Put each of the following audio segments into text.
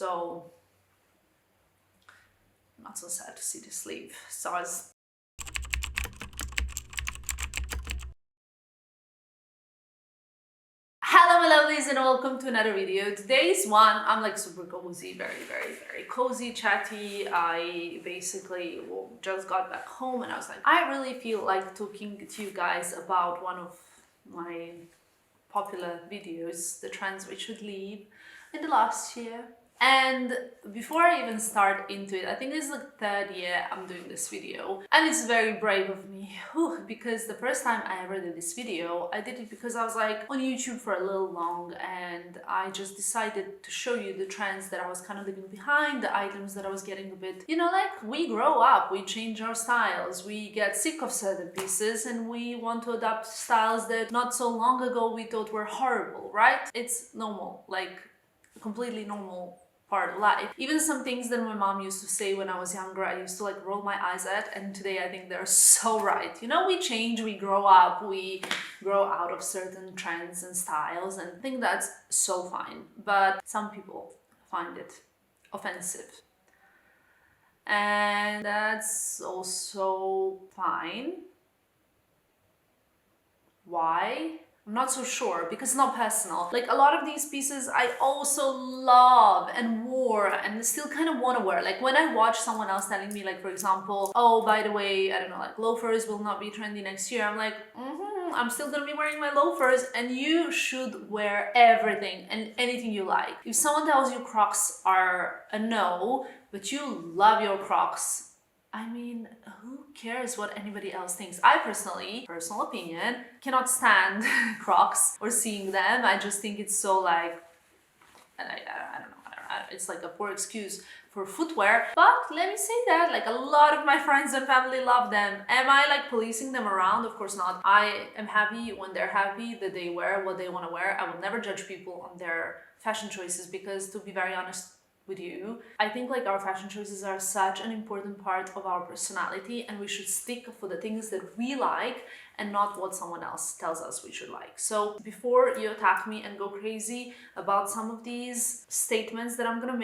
So not so sad to see the sleeve size. Hello my lovelies and welcome to another video. Today's one, I'm like super cozy, very cozy, chatty. I basically just got back home and I was like, I really feel like talking to you guys about one of my popular videos, the trends we should leave in the last year. And before I even start into it, I think this is the third year I'm doing this video, and it's very brave of me, because the first time I ever did this video, I did it because I was like on YouTube for a little long and I just decided to show you the trends that I was kind of leaving behind, the items that I was getting a bit, you know, like we grow up, we change our styles, we get sick of certain pieces and we want to adopt styles that not so long ago we thought were horrible, right? It's normal, like completely normal part of life. Even some things that my mom used to say when I was younger, I used to like roll my eyes at, and today I think they're so right. You know, we change, we grow up, we grow out of certain trends and styles, and I think that's so fine. But some people find it offensive. And that's also fine. Why? I'm not so sure because it's not personal. Like a lot of these pieces I also love and wore and still kind of want to wear. Like when I watch someone else telling me, like for example, oh by the way, I don't know, like loafers will not be trendy next year. I'm like, I'm still gonna be wearing my loafers, and you should wear everything and anything you like. If someone tells you Crocs are a no, but you love your Crocs, I mean, who cares what anybody else thinks? I personally, personal opinion, cannot stand Crocs or seeing them. I just think it's so like, and I don't know, it's like a poor excuse for footwear. But let me say that, like a lot of my friends and family love them. Am I like policing them around? Of course not. I am happy when they're happy that they wear what they want to wear. I will never judge people on their fashion choices because, to be very honest with you, I think like our fashion choices are such an important part of our personality, and we should stick for the things that we like and not what someone else tells us we should like. So before you attack me and go crazy about some of these statements that I'm gonna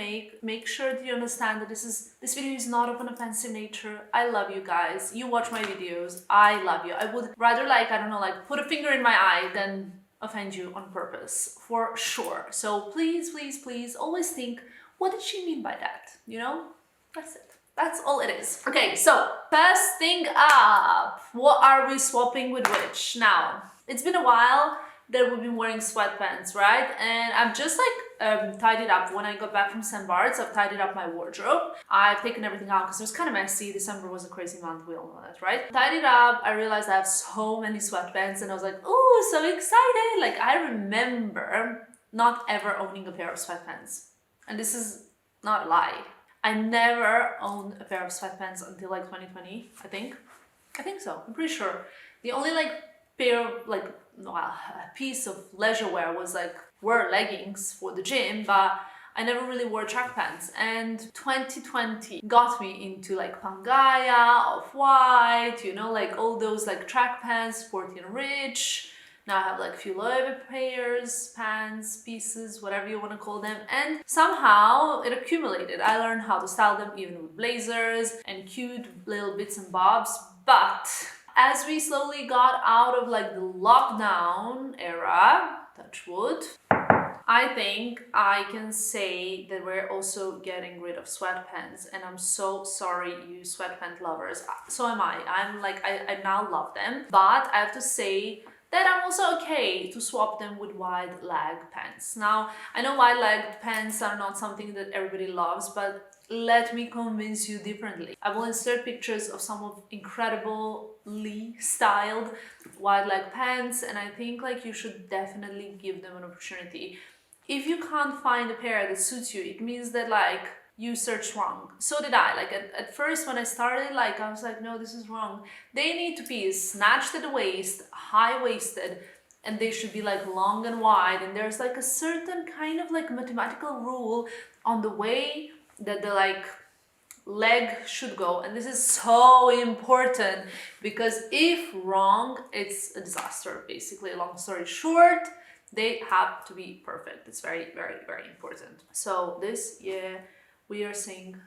make sure that you understand that this video is not of an offensive nature. I love you guys. You watch my videos. I love you. I would rather like, I don't know, like put a finger in my eye than offend you on purpose, for sure. So please always think, what did she mean by that? You know, that's it. That's all it is. Okay, so first thing up, what are we swapping with which? Now, it's been a while that we've been wearing sweatpants, right? And I've just like tidied up. When I got back from St. Bart's, I've tidied up my wardrobe. I've taken everything out because it was kind of messy. December was a crazy month, we all know that, right? Tidied up, I realized I have so many sweatpants and I was like, oh, so excited. Like I remember not ever owning a pair of sweatpants. And this is not a lie. I never owned a pair of sweatpants until like 2020, I think. I think so, I'm pretty sure. The only like pair of like, well, a piece of leisure wear were leggings for the gym, but I never really wore track pants. And 2020 got me into like Pangaya, Off-White, you know, like all those like track pants, Sporty and Rich. Now I have like a few Loafers pairs, pants, pieces, whatever you want to call them. And somehow it accumulated. I learned how to style them even with blazers and cute little bits and bobs. But as we slowly got out of like the lockdown era, touch wood, I think I can say that we're also getting rid of sweatpants, and I'm so sorry, you sweatpant lovers. So am I. I now love them, but I have to say that I'm also okay to swap them with wide leg pants. Now, I know wide leg pants are not something that everybody loves, but let me convince you differently. I will insert pictures of some of incredibly styled wide leg pants, and I think like you should definitely give them an opportunity. If you can't find a pair that suits you, it means that like you searched wrong. So did I. Like at first when I started, like I was like, no, this is wrong. They need to be snatched at the waist, high-waisted, and they should be like long and wide. And there's like a certain kind of like mathematical rule on the way that the like leg should go. And this is so important because if wrong, it's a disaster, basically. Long story short, They have to be perfect. It's very, very, very important. So this year we are saying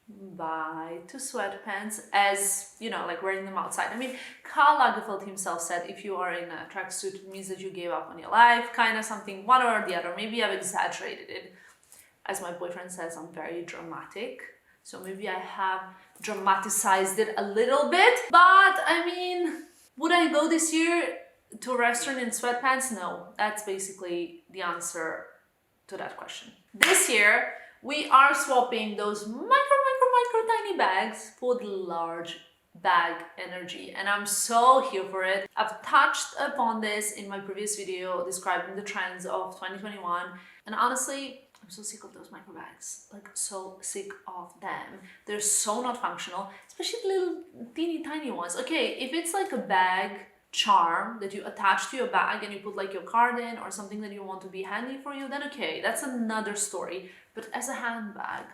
bye to sweatpants, as you know, like wearing them outside. I mean, Karl Lagerfeld himself said if you are in a tracksuit, it means that you gave up on your life, kind of something, one or the other. Maybe I've exaggerated it. As my boyfriend says, I'm very dramatic, so maybe I have dramatized it a little bit. But I mean, would I go this year to a restaurant in sweatpants? No. That's basically the answer to that question. This year we are swapping those micro tiny bags for the large bag energy, and I'm so here for it. I've touched upon this in my previous video describing the trends of 2021, and honestly, I'm so sick of those micro bags. Like, so sick of them. They're so not functional, especially the little teeny tiny ones. Okay, if it's like a bag charm that you attach to your bag and you put like your card in or something that you want to be handy for you, then okay, that's another story. But as a handbag,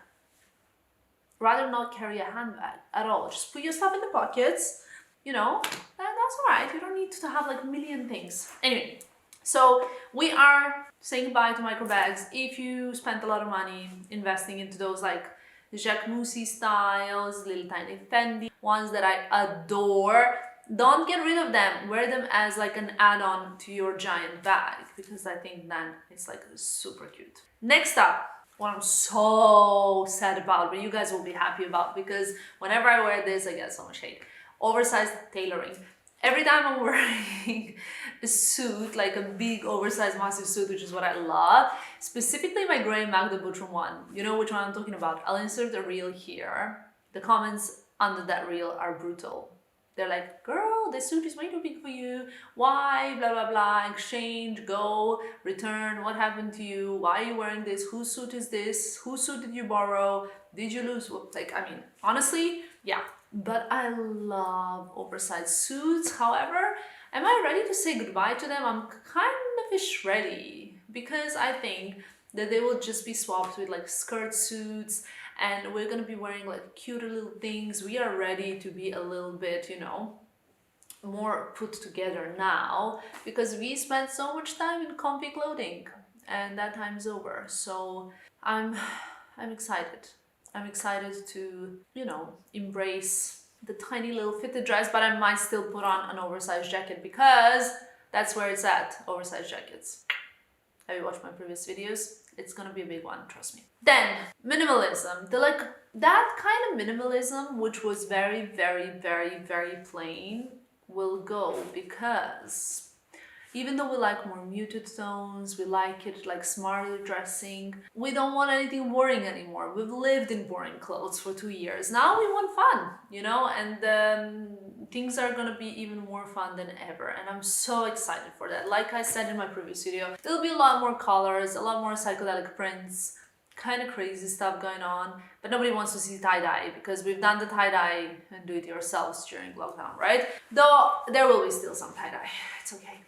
rather not carry a handbag at all. Just put your stuff in the pockets, you know, and that's all right. You don't need to have like a million things. Anyway, so we are saying bye to micro bags. If you spent a lot of money investing into those like Jacquemus styles, little tiny Fendi ones that I adore, don't get rid of them. Wear them as like an add-on to your giant bag, because I think then it's like super cute. Next up, what I'm so sad about, but you guys will be happy about, because whenever I wear this, I get so much hate. Oversized tailoring. Every time I'm wearing a suit, like a big oversized massive suit, which is what I love, specifically my gray Magda Butrym one, you know which one I'm talking about. I'll insert a reel here. The comments under that reel are brutal. They're like, girl, this suit is way too big for you. Why? Blah, blah, blah. Exchange, go, return. What happened to you? Why are you wearing this? Whose suit is this? Whose suit did you borrow? Did you lose? Like, I mean, honestly, yeah. But I love oversized suits. However, am I ready to say goodbye to them? I'm kind of ish ready, because I think that they will just be swapped with like skirt suits, and we're gonna be wearing like cuter little things. We are ready to be a little bit, you know, more put together now, because we spent so much time in comfy clothing and that time's over. So I'm excited. I'm excited to, you know, embrace the tiny little fitted dress, but I might still put on an oversized jacket, because that's where it's at, oversized jackets. Have you watched my previous videos? It's gonna be a big one, trust me. Then, minimalism. That kind of minimalism, which was very, very, very, very plain, will go, because even though we like more muted tones, we like it like smarter dressing, we don't want anything boring anymore. We've lived in boring clothes for 2 years. Now we want fun, you know, and things are gonna be even more fun than ever. And I'm so excited for that. Like I said in my previous video, there'll be a lot more colors, a lot more psychedelic prints, kind of crazy stuff going on, but nobody wants to see tie-dye, because we've done the tie-dye and do it yourselves during lockdown, right? Though there will be still some tie-dye, it's okay.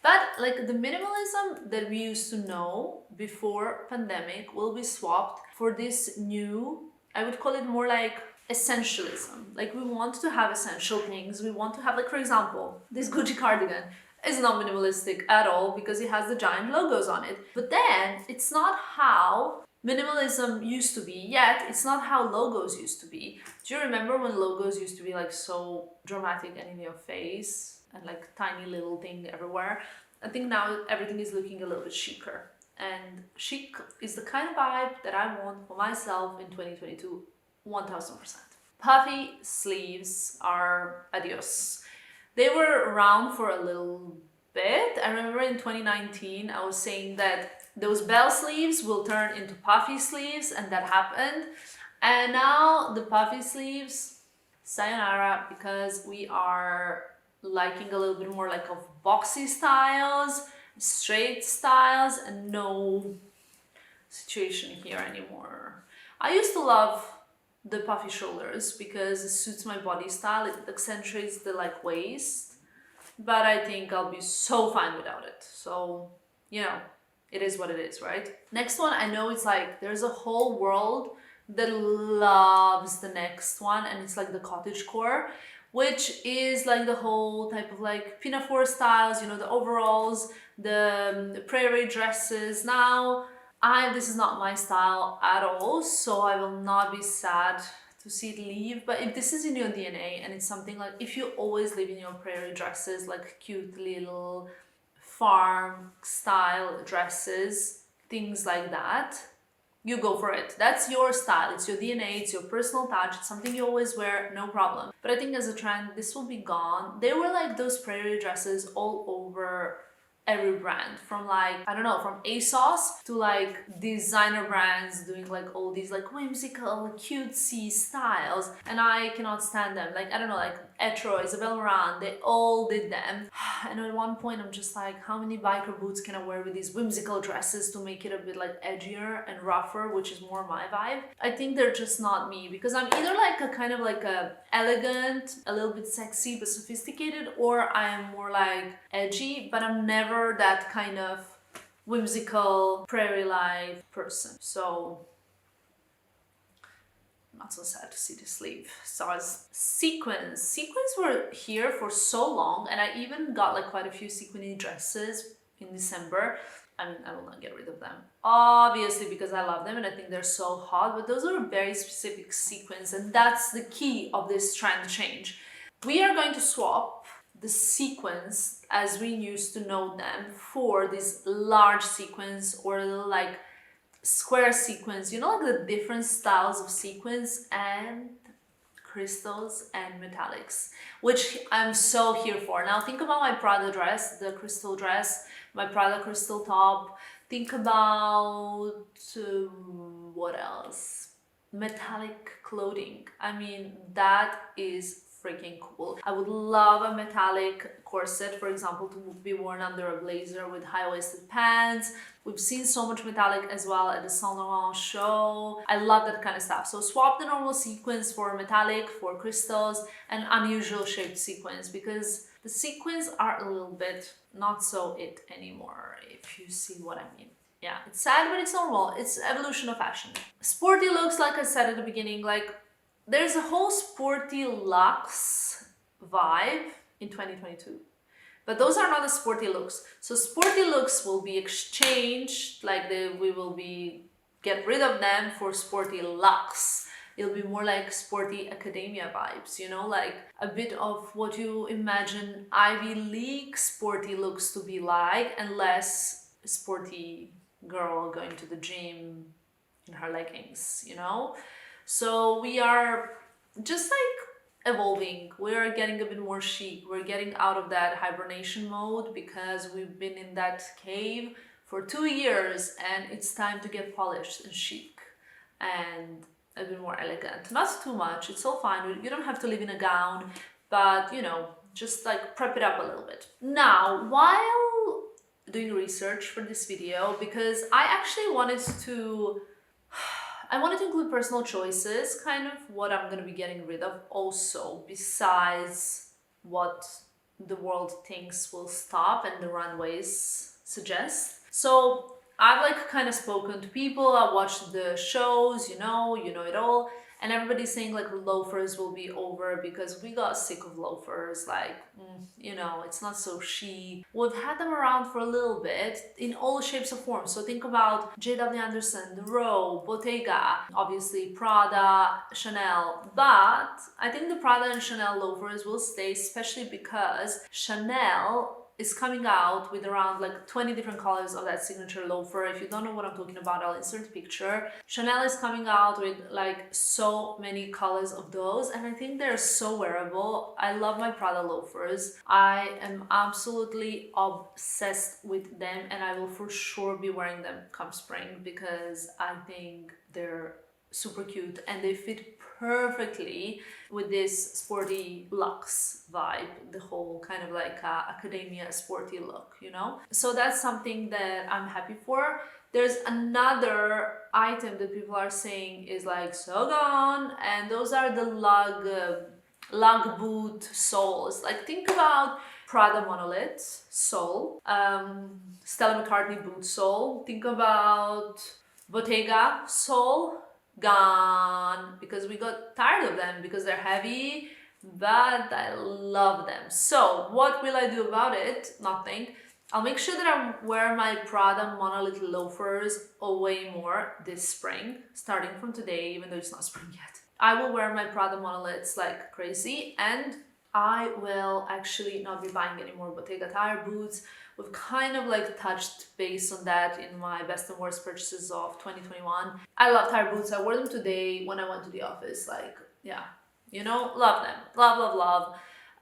But like the minimalism that we used to know before pandemic will be swapped for this new, I would call it more like essentialism. Like we want to have essential things. We want to have, like, for example, this Gucci cardigan is not minimalistic at all because it has the giant logos on it. But then it's not how minimalism used to be, yet it's not how logos used to be. Do you remember when logos used to be like so dramatic and in your face? And like tiny little thing everywhere. I think now everything is looking a little bit chicer, and chic is the kind of vibe that I want for myself in 2022, 1000%. Puffy sleeves are adios. They were around for a little bit. I remember in 2019 I was saying that those bell sleeves will turn into puffy sleeves, and that happened. And now the puffy sleeves, sayonara, because we are liking a little bit more like of boxy styles, straight styles, and no situation here anymore. I used to love the puffy shoulders because it suits my body style. It accentuates the like waist, but I think I'll be so fine without it. So, you know, it is what it is, right? Next one, I know it's like there's a whole world that loves the next one, and it's like the cottagecore, which is like the whole type of like pinafore styles, you know, the overalls, the prairie dresses. Now, this is not my style at all, so I will not be sad to see it leave. But if this is in your DNA and it's something like, if you always live in your prairie dresses, like cute little farm style dresses, things like that, you go for it. That's your style, it's your DNA, it's your personal touch, it's something you always wear, no problem. But I think as a trend, this will be gone. They were like those prairie dresses all over every brand, from like, I don't know, from ASOS to like designer brands doing like all these like whimsical cutesy styles, and I cannot stand them. Like, I don't know, like Etro, Isabel Marant, they all did them. And at one point I'm just like, how many biker boots can I wear with these whimsical dresses to make it a bit like edgier and rougher, which is more my vibe? I think they're just not me, because I'm either like a kind of like a elegant, a little bit sexy but sophisticated, or I am more like edgy, but I'm never that kind of whimsical prairie life person. So not so sad to see the sleeve. So as sequins. Sequins were here for so long, and I even got like quite a few sequiny dresses in December. I mean, I will not get rid of them, obviously, because I love them and I think they're so hot, but those are very specific sequins, and that's the key of this trend change. We are going to swap the sequins as we used to know them for these large sequins or like square sequins, you know, like the different styles of sequins and crystals and metallics, which I'm so here for. Now think about my Prada dress, the crystal dress, my Prada crystal top. Think about what else? Metallic clothing. I mean, that is freaking cool. I would love a metallic corset, for example, to be worn under a blazer with high-waisted pants. We've seen so much metallic as well at the Saint Laurent show. I love that kind of stuff. So swap the normal sequins for metallic, for crystals, and unusual shaped sequins, because the sequins are a little bit not so it anymore, if you see what I mean. Yeah, it's sad, but it's normal. It's evolution of fashion. Sporty looks, like I said at the beginning, like there's a whole Sporty Looks vibe in 2022. But those are not the Sporty Looks. So Sporty Looks will be exchanged, like we will be get rid of them for Sporty Looks. It'll be more like sporty academia vibes, you know, like a bit of what you imagine Ivy League sporty looks to be like, and less sporty girl going to the gym in her leggings, you know? So we are just like evolving. We are getting a bit more chic. We're getting out of that hibernation mode because we've been in that cave for 2 years, and it's time to get polished and chic and a bit more elegant. Not too much, it's all fine. You don't have to live in a gown, but you know, just like prep it up a little bit. Now, while doing research for this video, because I actually wanted to include personal choices, kind of what I'm going to be getting rid of also, besides what the world thinks will stop and the runways suggest. So I've like kind of spoken to people, I watched the shows, you know it all, and everybody's saying like loafers will be over because we got sick of loafers, like, you know, it's not so chic. We've had them around for a little bit in all shapes of forms. So think about JW Anderson, The Row, Bottega, obviously Prada, Chanel, but I think the Prada and Chanel loafers will stay, especially because Chanel is coming out with around like 20 different colors of that signature loafer. If you don't know what I'm talking about, I'll insert a picture. Chanel is coming out with like so many colors of those, and I think they're so wearable. I love my Prada loafers. I am absolutely obsessed with them, and I will for sure be wearing them come spring because I think they're super cute and they fit perfectly with this sporty luxe vibe, the whole kind of like academia sporty look, you know? So that's something that I'm happy for. There's another item that people are saying is like so gone, and those are the lug boot soles. Like think about Prada monolith sole, Stella McCartney boot sole, think about Bottega sole, gone, because we got tired of them because they're heavy, but I love them. So what will I do about it? Nothing. I'll make sure that I wear my Prada monolith loafers way more this spring, starting from today, even though it's not spring yet. I will wear my Prada monoliths like crazy, and I will actually not be buying any more Bottega tire boots. We've kind of like touched base on that in my best and worst purchases of 2021. I love tire boots. I wore them today when I went to the office. Like, yeah, you know, love them. Love, love, love.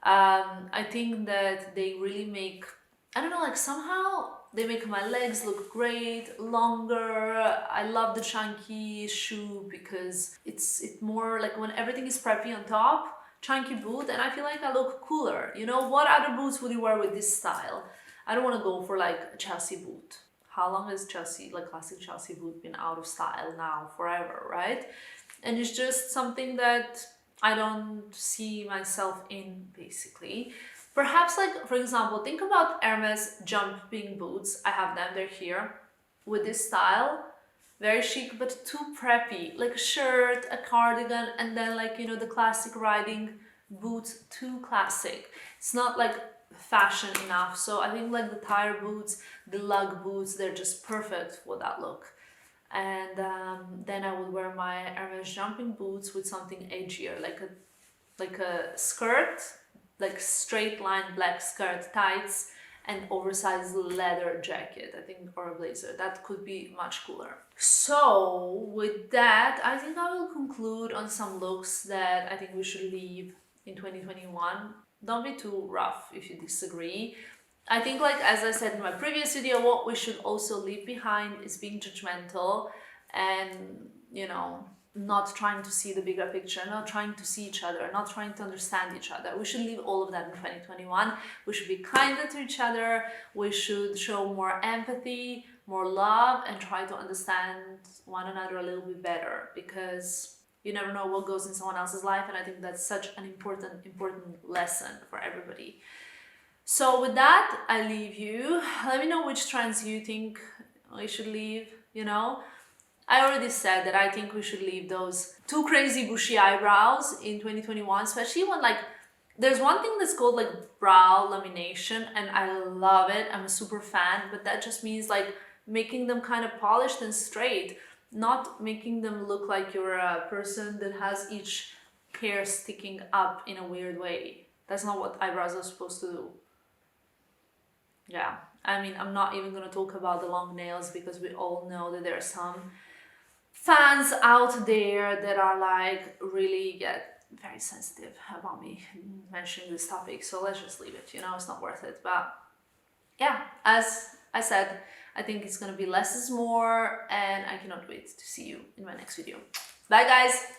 I think that they really make, I don't know, like somehow they make my legs look great, longer. I love the chunky shoe because it's more like when everything is preppy on top, chunky boot, and I feel like I look cooler. You know, what other boots would you wear with this style? I don't want to go for like a Chelsea boot. How long has Chelsea, like classic Chelsea boot, been out of style now? Forever, right? And it's just something that I don't see myself in, basically. Perhaps, like, for example, think about Hermes jumping boots. I have them, they're here. With this style, very chic, but too preppy. Like a shirt, a cardigan, and then like, you know, the classic riding boots, too classic. It's not like fashion enough. So I think like the tire boots, the lug boots, they're just perfect for that look. And then I would wear my Hermes jumping boots with something edgier, like a skirt, like straight line black skirt, tights, and oversized leather jacket, I think, or a blazer. That could be much cooler. So with that, I think I will conclude on some looks that I think we should leave in 2021. Don't be too rough if you disagree. I think, like, as I said in my previous video, what we should also leave behind is being judgmental and, you know, not trying to see the bigger picture, not trying to see each other, not trying to understand each other. We should leave all of that in 2021. We should be kinder to each other. We should show more empathy, more love, and try to understand one another a little bit better, because you never know what goes in someone else's life, and I think that's such an important lesson for everybody. So with that, I leave you. Let me know which trends you think we should leave, you know. I already said that I think we should leave those too crazy bushy eyebrows in 2021, especially when, like, there's one thing that's called like brow lamination, and I love it. I'm a super fan, but that just means like making them kind of polished and straight, not making them look like you're a person that has each hair sticking up in a weird way. That's not what eyebrows are supposed to do. Yeah, I mean, I'm not even gonna talk about the long nails, because we all know that there are some fans out there that are like really get very sensitive about me mentioning this topic. So let's just leave it, you know, it's not worth it. But yeah, as I said, I think it's gonna be less is more, and I cannot wait to see you in my next video. Bye guys!